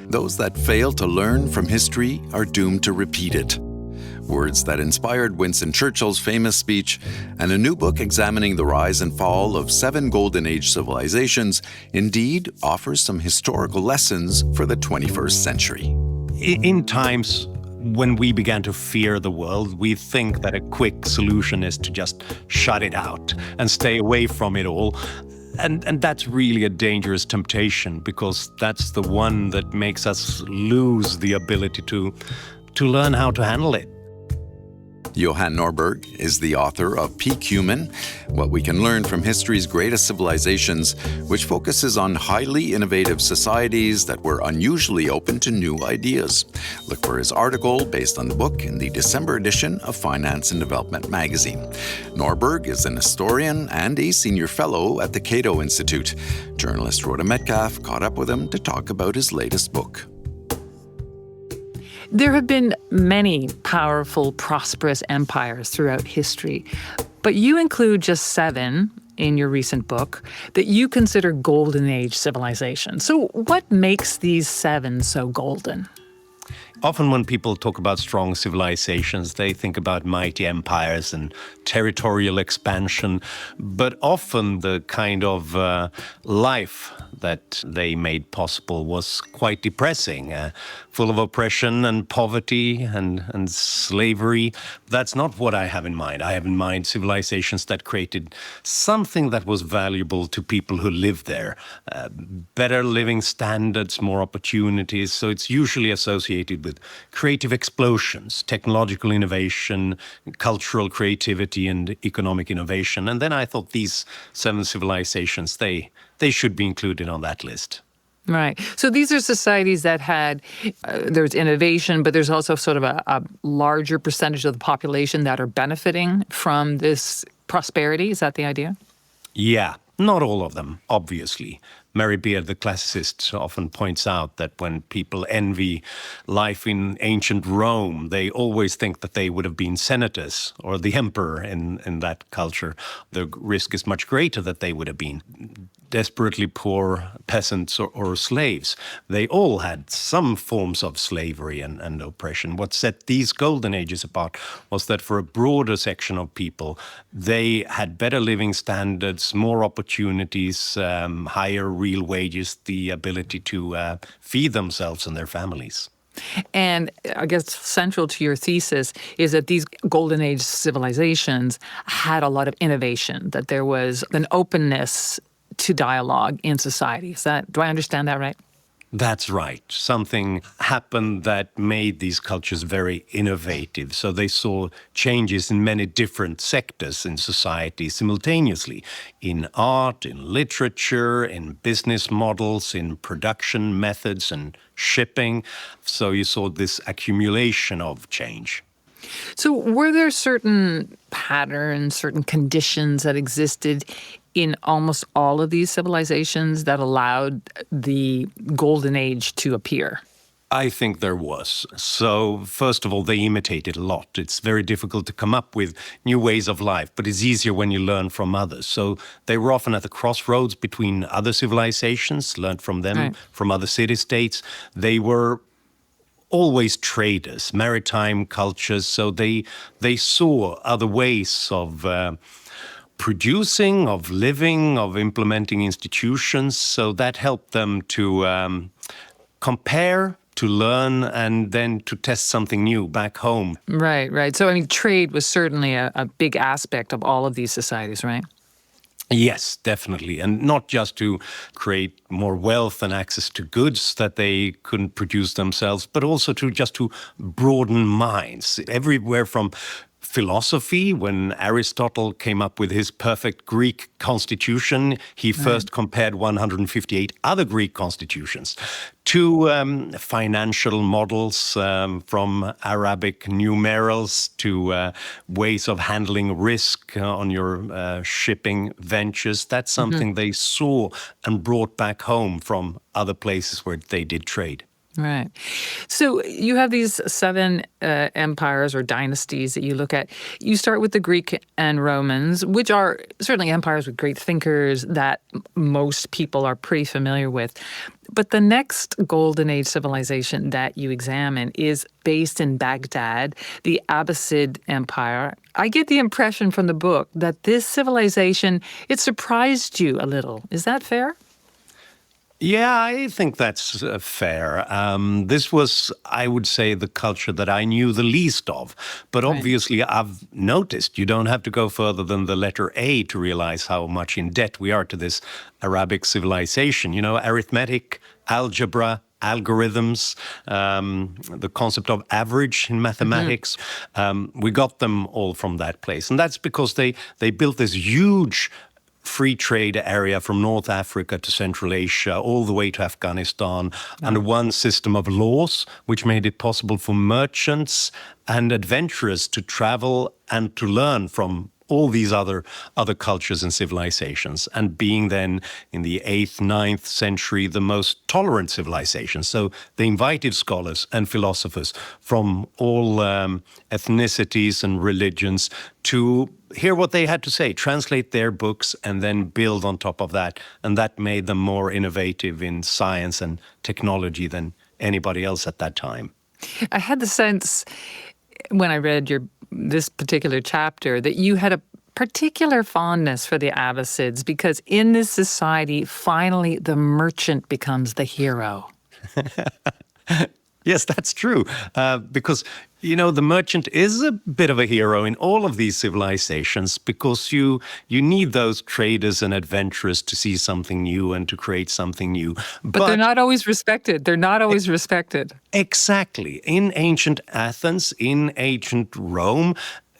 Those that fail to learn from history are doomed to repeat it. Words that inspired Winston Churchill's famous speech, and a new book examining the rise and fall of 7 Golden Age civilizations indeed offers some historical lessons for the 21st century. In times when we began to fear the world, we think that a quick solution is to just shut it out and stay away from it all. And that's really a dangerous temptation, because that's the one that makes us lose the ability to learn how to handle it. Johan Norberg is the author of Peak Human, What We Can Learn from History's Greatest Civilizations, which focuses on highly innovative societies that were unusually open to new ideas. Look for his article based on the book in the December edition of Finance and Development magazine. Norberg is an historian and a senior fellow at the Cato Institute. Journalist Rhoda Metcalf caught up with him to talk about his latest book. There have been many powerful, prosperous empires throughout history, but you include just 7 in your recent book that you consider Golden Age civilizations. So what makes these 7 so golden? Often when people talk about strong civilizations, they think about mighty empires and territorial expansion, but often the kind of life that they made possible was quite depressing, full of oppression and poverty and slavery. That's not what I have in mind. I have in mind civilizations that created something that was valuable to people who lived there. Better living standards, more opportunities. So it's usually associated with creative explosions, technological innovation, cultural creativity, and economic innovation. And then I thought these 7 civilizations, they should be included on that list. Right. So these are societies that had, there's innovation, but there's also sort of a larger percentage of the population that are benefiting from this prosperity. Is that the idea? Yeah, not all of them, obviously. Mary Beard, the classicist, often points out that when people envy life in ancient Rome, they always think that they would have been senators or the emperor in that culture. The risk is much greater that they would have been desperately poor peasants or slaves. They all had some forms of slavery and oppression. What set these golden ages apart was that for a broader section of people, they had better living standards, more opportunities, higher real wages, the ability to feed themselves and their families. And I guess central to your thesis is that these Golden Age civilizations had a lot of innovation, that there was an openness to dialogue in society. Do I understand that right? That's right. Something happened that made these cultures very innovative. So they saw changes in many different sectors in society simultaneously, in art, in literature, in business models, in production methods and shipping. So you saw this accumulation of change. So were there certain patterns, certain conditions that existed in almost all of these civilizations that allowed the Golden Age to appear? I think there was. So, first of all, they imitated a lot. It's very difficult to come up with new ways of life, but it's easier when you learn from others. So they were often at the crossroads between other civilizations, learned from them, right, from other city-states. They were always traders, maritime cultures, so they saw other ways of producing, of living, of implementing institutions. So that helped them to compare, to learn, and then to test something new back home. Right. So, I mean, trade was certainly a big aspect of all of these societies, right? Yes, definitely. And not just to create more wealth and access to goods that they couldn't produce themselves, but also to broaden minds. Everywhere from philosophy, when Aristotle came up with his perfect Greek constitution, he first compared 158 other Greek constitutions, to financial models, from Arabic numerals to ways of handling risk on your shipping ventures. That's something they saw and brought back home from other places where they did trade. Right. So you have these seven empires or dynasties that you look at. You start with the Greek and Romans, which are certainly empires with great thinkers that most people are pretty familiar with. But the next Golden Age civilization that you examine is based in Baghdad, the Abbasid Empire. I get the impression from the book that this civilization, it surprised you a little. Is that fair? Yeah, I think that's fair. This was, I would say, the culture that I knew the least of. But Right. obviously, I've noticed you don't have to go further than the letter A to realize how much in debt we are to this Arabic civilization. You know, arithmetic, algebra, algorithms, the concept of average in mathematics. We got them all from that place. And that's because they built this huge free trade area from North Africa to Central Asia, all the way to Afghanistan, under one system of laws, which made it possible for merchants and adventurers to travel and to learn from all these other cultures and civilizations, and being then in the 8th, 9th century, the most tolerant civilization. So they invited scholars and philosophers from all ethnicities and religions to hear what they had to say, translate their books, and then build on top of that. And that made them more innovative in science and technology than anybody else at that time. I had the sense when I read this particular chapter that you had a particular fondness for the Abbasids because in this society, finally, the merchant becomes the hero. Yes, that's true. Because, you know, the merchant is a bit of a hero in all of these civilizations because you need those traders and adventurers to see something new and to create something new. But they're not always respected. They're not always respected. Exactly. In ancient Athens, in ancient Rome,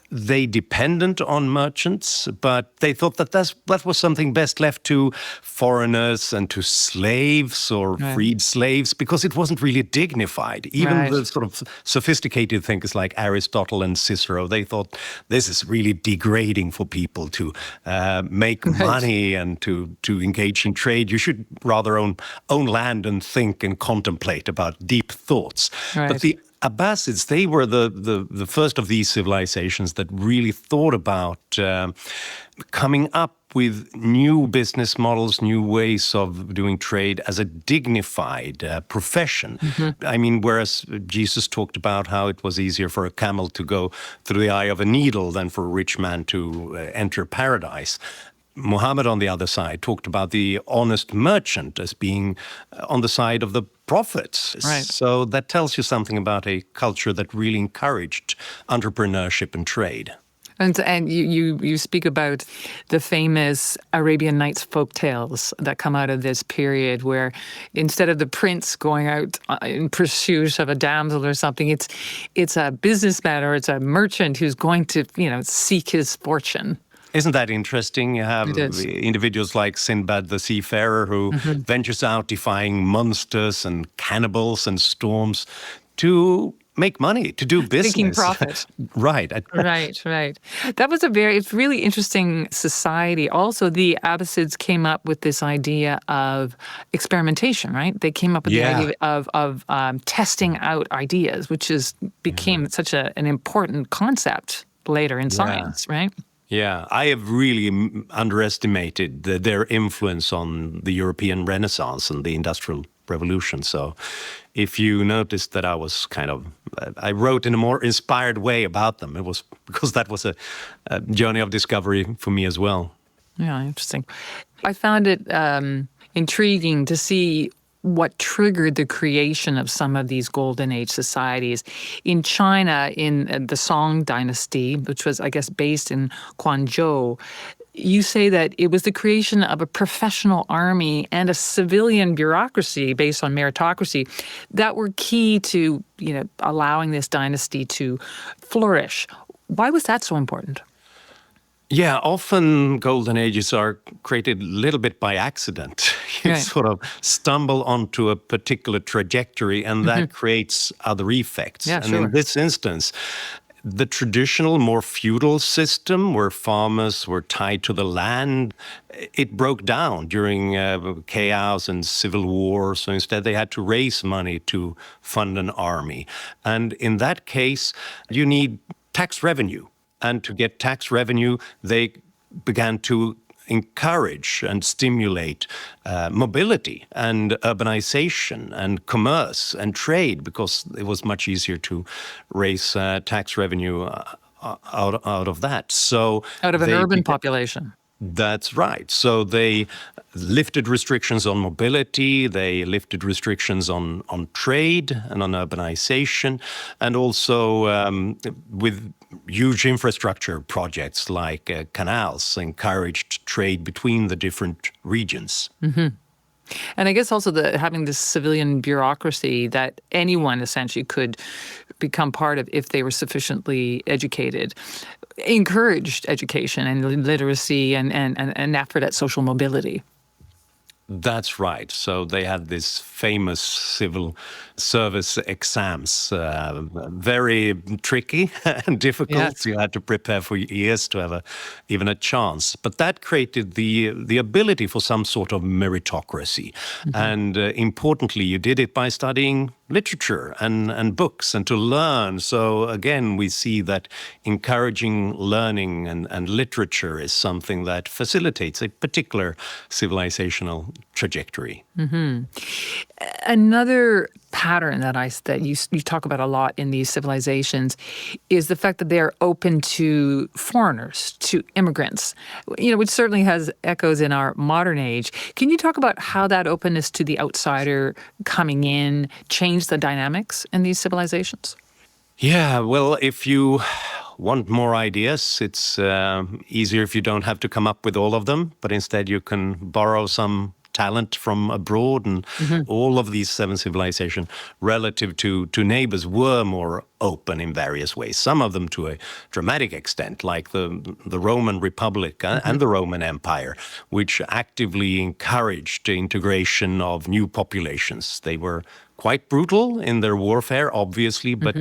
they depended on merchants, but they thought that was something best left to foreigners and to slaves or freed slaves because it wasn't really dignified. Even the sort of sophisticated thinkers like Aristotle and Cicero, they thought this is really degrading for people to make money and to engage in trade. You should rather own land and think and contemplate about deep thoughts. Right. But the Abbasids, they were the first of these civilizations that really thought about coming up with new business models, new ways of doing trade as a dignified profession. I mean, whereas Jesus talked about how it was easier for a camel to go through the eye of a needle than for a rich man to enter paradise. Muhammad, on the other side, talked about the honest merchant as being on the side of the prophets. Right. So that tells you something about a culture that really encouraged entrepreneurship and trade. And you speak about the famous Arabian Nights folk tales that come out of this period where instead of the prince going out in pursuit of a damsel or something, it's a businessman or it's a merchant who's going to, seek his fortune. Isn't that interesting? You have individuals like Sinbad the Seafarer who ventures out defying monsters and cannibals and storms to make money, to do business. Making profit. Right. Right. That was it's really interesting society. Also, the Abbasids came up with this idea of experimentation, right? They came up with the idea of testing out ideas, which became such an important concept later in science, right? Yeah, I have really underestimated their influence on the European Renaissance and the Industrial Revolution. So if you noticed that I was I wrote in a more inspired way about them, it was because that was a journey of discovery for me as well. Yeah, interesting. I found it intriguing to see what triggered the creation of some of these Golden Age societies. In China, in the Song dynasty, which was, I guess, based in Guangzhou, you say that it was the creation of a professional army and a civilian bureaucracy based on meritocracy that were key to, allowing this dynasty to flourish. Why was that so important? Yeah, often golden ages are created a little bit by accident. You sort of stumble onto a particular trajectory and that creates other effects. Yeah, and in this instance, the traditional, more feudal system where farmers were tied to the land, it broke down during chaos and civil war. So instead, they had to raise money to fund an army. And in that case, you need tax revenue. And to get tax revenue, they began to encourage and stimulate mobility and urbanization and commerce and trade, because it was much easier to raise tax revenue out of that. So Out of an urban population. That's right. So they lifted restrictions on mobility, they lifted restrictions on trade and on urbanization, and also with huge infrastructure projects like canals encouraged trade between the different regions. And I guess also having this civilian bureaucracy that anyone essentially could become part of if they were sufficiently educated, encouraged education and literacy and effort at social mobility. That's right. So they had this famous civil service exams, very tricky and difficult. Yes. You had to prepare for years to have even a chance. But that created the ability for some sort of meritocracy. And importantly, you did it by studying literature and books and to learn. So again, we see that encouraging learning and literature is something that facilitates a particular civilizational trajectory. Another pattern that you talk about a lot in these civilizations is the fact that they are open to foreigners, to immigrants, which certainly has echoes in our modern age. Can you talk about how that openness to the outsider coming in changed the dynamics in these civilizations? Yeah, well, if you want more ideas, it's easier if you don't have to come up with all of them, but instead you can borrow some talent from abroad, and all of these seven civilizations relative to neighbors were more open in various ways. Some of them to a dramatic extent, like the Roman Republic and the Roman Empire, which actively encouraged the integration of new populations. They were quite brutal in their warfare, obviously, but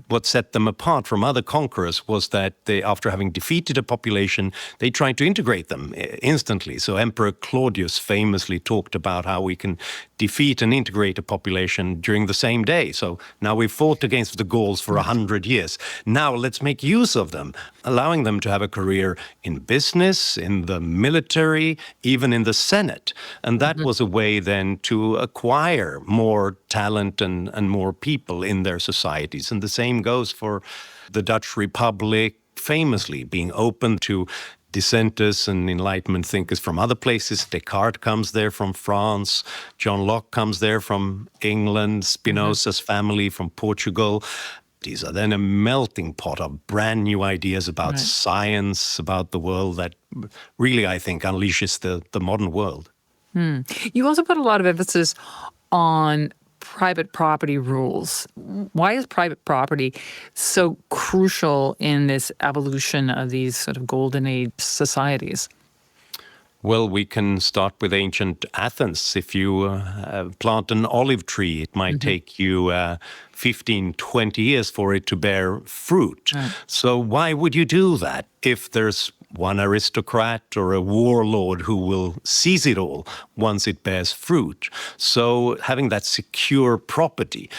what set them apart from other conquerors was that they, after having defeated a population, they tried to integrate them instantly. So Emperor Claudius famously talked about how we can defeat and integrate a population during the same day. So now we've fought against the Gauls for 100 years. Now let's make use of them, allowing them to have a career in business, in the military, even in the Senate. And that was a way then to acquire more talent and more people in their societies. And the same goes for the Dutch Republic, famously being open to dissenters and Enlightenment thinkers from other places. Descartes comes there from France. John Locke comes there from England. Spinoza's family from Portugal. These are then a melting pot of brand new ideas about science, about the world that really, I think, unleashes the modern world. You also put a lot of emphasis on private property rules. Why is private property so crucial in this evolution of these sort of golden age societies? Well, we can start with ancient Athens. If you plant an olive tree, it might take you 15, 20 years for it to bear fruit. So why would you do that if there's one aristocrat or a warlord who will seize it all once it bears fruit? So having that secure property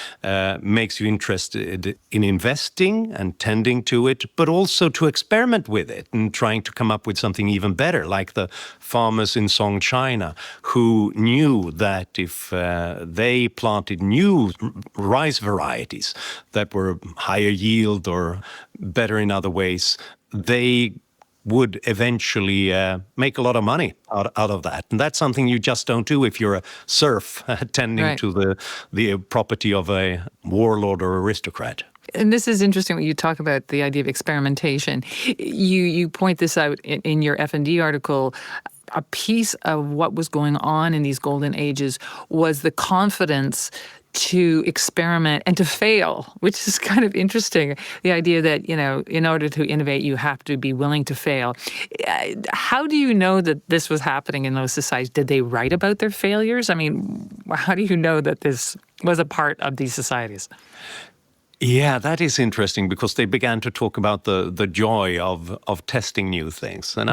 makes you interested in investing and tending to it, but also to experiment with it and trying to come up with something even better, like the farmers in Song China, who knew that if they planted new rice varieties that were higher yield or better in other ways, they would eventually make a lot of money out of that. And that's something you just don't do if you're a serf tending to the property of a warlord or aristocrat. And this is interesting when you talk about the idea of experimentation. You point this out in your F&D article. A piece of what was going on in these golden ages was the confidence to experiment and to fail, which is kind of interesting. The idea that, in order to innovate, you have to be willing to fail. How do you know that this was happening in those societies? Did they write about their failures? I mean, how do you know that this was a part of these societies? Yeah, that is interesting because they began to talk about the joy of testing new things, and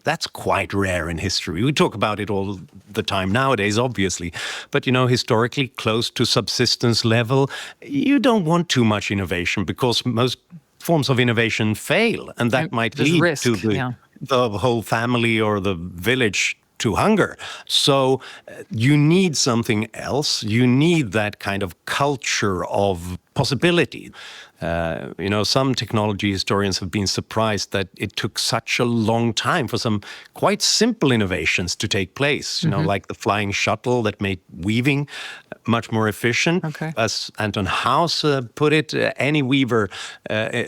that's quite rare in history. We talk about it all the time nowadays, obviously, but historically, close to subsistence level, you don't want too much innovation because most forms of innovation fail, and that might There's lead to risk, yeah. the whole family or the village to hunger. So you need something else. You need that kind of culture of possibility. Some technology historians have been surprised that it took such a long time for some quite simple innovations to take place, like the flying shuttle that made weaving much more efficient. Okay. As Anton Haus put it, any weaver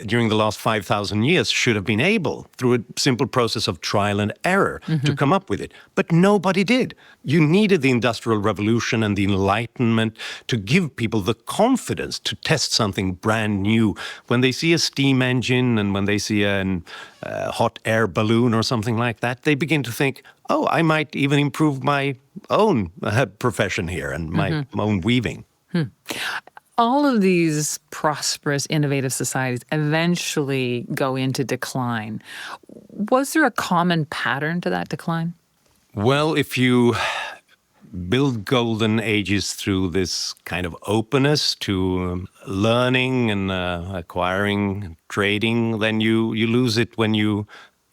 during the last 5,000 years should have been able, through a simple process of trial and error, to come up with it. But nobody did. You needed the Industrial Revolution and the Enlightenment to give people the confidence to test something brand new. When they see a steam engine and when they see a hot air balloon or something like that, they begin to think, oh, I might even improve my own profession here and my own weaving. All of these prosperous, innovative societies eventually go into decline. Was there a common pattern to that decline? Well, if you build golden ages through this kind of openness to learning and acquiring, trading, then you lose it when you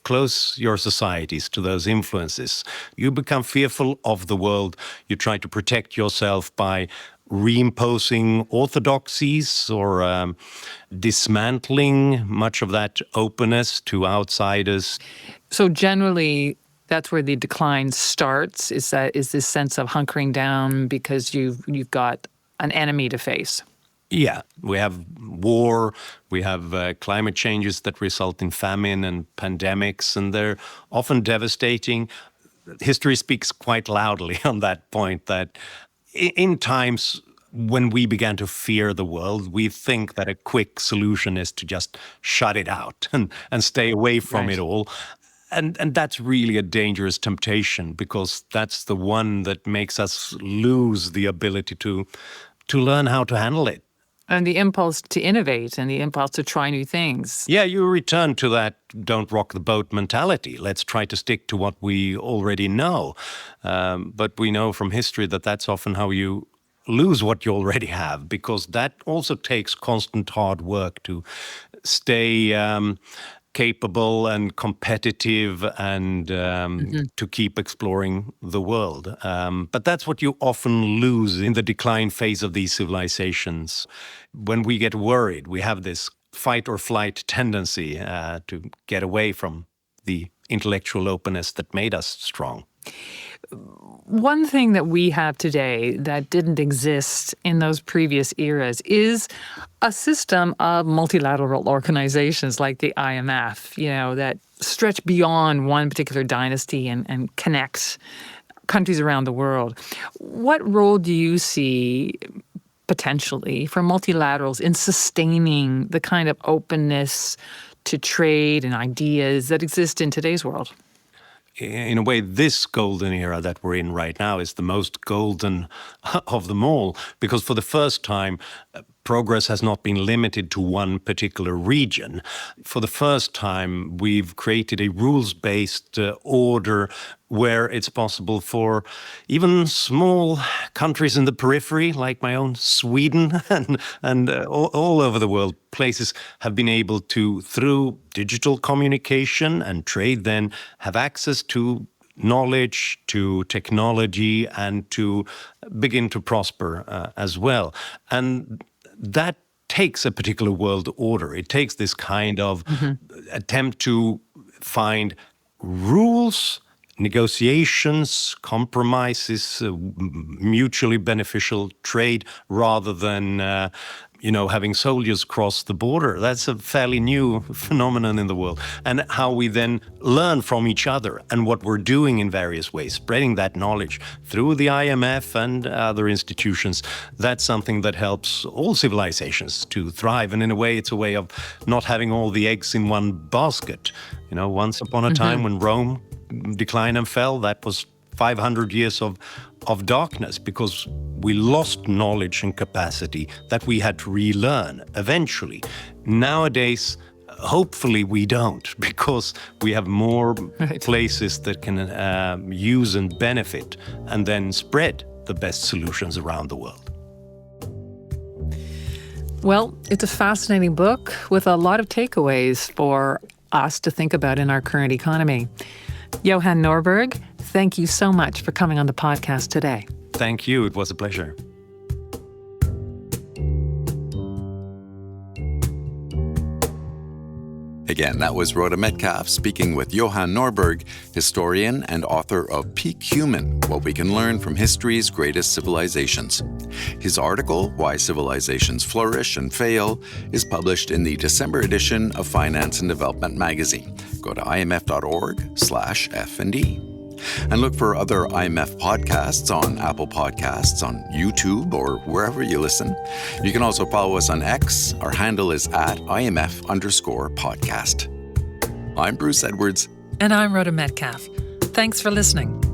close your societies to those influences. You become fearful of the world. You try to protect yourself by reimposing orthodoxies or dismantling much of that openness to outsiders. So generally, that's where the decline starts, is this sense of hunkering down because you've got an enemy to face. Yeah, we have war, we have climate changes that result in famine and pandemics, and they're often devastating. History speaks quite loudly on that point, that in times when we began to fear the world, we think that a quick solution is to just shut it out and stay away from it all. And that's really a dangerous temptation, because that's the one that makes us lose the ability to learn how to handle it. And the impulse to innovate and the impulse to try new things. Yeah, you return to that don't rock the boat mentality. Let's try to stick to what we already know. But we know from history that that's often how you lose what you already have, because that also takes constant hard work to stay capable and competitive and to keep exploring the world. But that's what you often lose in the decline phase of these civilizations. When we get worried, we have this fight or flight tendency to get away from the intellectual openness that made us strong. One thing that we have today that didn't exist in those previous eras is a system of multilateral organizations like the IMF, that stretch beyond one particular dynasty and connect countries around the world. What role do you see potentially for multilaterals in sustaining the kind of openness to trade and ideas that exist in today's world? In a way, this golden era that we're in right now is the most golden of them all, because for the first time, progress has not been limited to one particular region. For the first time, we've created a rules-based order where it's possible for even small countries in the periphery, like my own Sweden and all over the world, places have been able to, through digital communication and trade, then have access to knowledge, to technology, and to begin to prosper as well. And that takes a particular world order. It takes this kind of attempt to find rules, negotiations, compromises, mutually beneficial trade, rather than having soldiers cross the border. That's a fairly new phenomenon in the world. And how we then learn from each other and what we're doing in various ways, spreading that knowledge through the IMF and other institutions, that's something that helps all civilizations to thrive. And in a way, it's a way of not having all the eggs in one basket. Once upon a time when Rome declined and fell, that was 500 years of darkness because we lost knowledge and capacity that we had to relearn eventually. Nowadays, hopefully we don't, because we have more places that can use and benefit and then spread the best solutions around the world. Well, it's a fascinating book with a lot of takeaways for us to think about in our current economy. Johan Norberg, thank you so much for coming on the podcast today. Thank you. It was a pleasure. Again, that was Rhoda Metcalf speaking with Johan Norberg, historian and author of Peak Human, What We Can Learn from History's Greatest Civilizations. His article, Why Civilizations Flourish and Fail, is published in the December edition of Finance and Development magazine. Go to imf.org/F&D. And look for other IMF podcasts on Apple Podcasts, on YouTube, or wherever you listen. You can also follow us on X. Our handle is @IMF_podcast. I'm Bruce Edwards. And I'm Rhoda Metcalf. Thanks for listening.